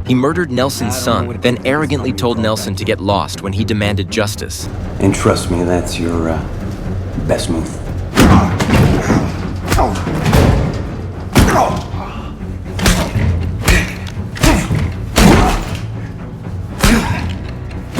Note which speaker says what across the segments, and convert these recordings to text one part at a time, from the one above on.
Speaker 1: He murdered Nelson's son, then arrogantly told Nelson to get lost when he demanded justice.
Speaker 2: And trust me, that's your best move.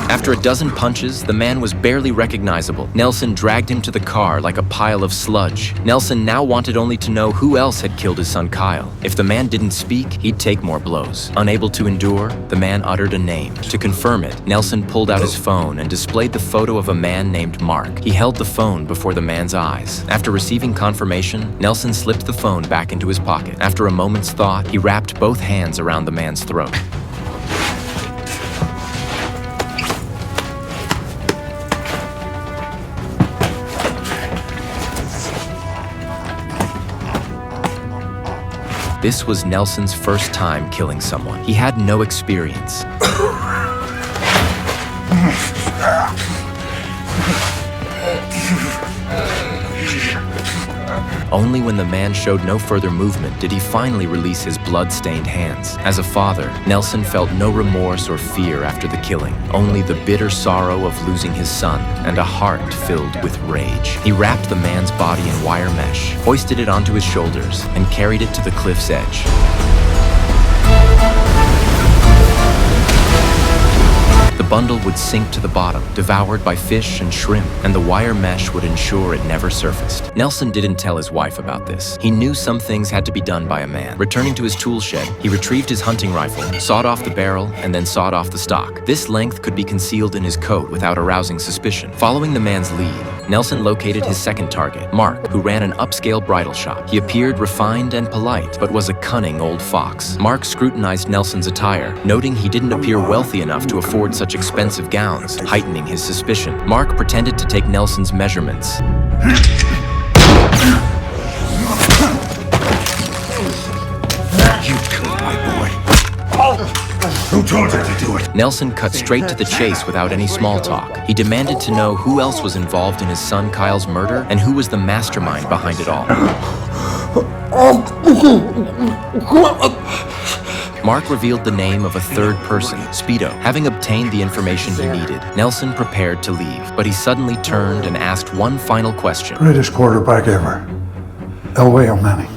Speaker 1: After a dozen punches, the man was barely recognizable. Nelson dragged him to the car like a pile of sludge. Nelson now wanted only to know who else had killed his son Kyle. If the man didn't speak, he'd take more blows. Unable to endure, the man uttered a name. To confirm it, Nelson pulled out his phone and displayed the photo of a man named Mark. He held the phone before the man's eyes. After receiving confirmation, Nelson slipped the phone back into his pocket. After a moment's thought, he wrapped both hands around the man's throat. This was Nelson's first time killing someone. He had no experience. Only when the man showed no further movement did he finally release his blood-stained hands. As a father, Nelson felt no remorse or fear after the killing, only the bitter sorrow of losing his son and a heart filled with rage. He wrapped the man's body in wire mesh, hoisted it onto his shoulders, and carried it to the cliff's edge. The bundle would sink to the bottom, devoured by fish and shrimp, and the wire mesh would ensure it never surfaced. Nelson didn't tell his wife about this. He knew some things had to be done by a man. Returning to his tool shed, he retrieved his hunting rifle, sawed off the barrel, and then sawed off the stock. This length could be concealed in his coat without arousing suspicion. Following the man's lead, Nelson located his second target, Mark, who ran an upscale bridal shop. He appeared refined and polite, but was a cunning old fox. Mark scrutinized Nelson's attire, noting he didn't appear wealthy enough to afford such expensive gowns, heightening his suspicion. Mark pretended to take Nelson's measurements.
Speaker 3: You killed my boy. Who told you to do it?
Speaker 1: Nelson cut straight to the chase without any small talk. He demanded to know who else was involved in his son Kyle's murder and who was the mastermind behind it all. Mark revealed the name of a third person, Speedo. Having obtained the information he needed, Nelson prepared to leave, but he suddenly turned and asked one final question.
Speaker 3: Greatest quarterback ever. Elway Manning.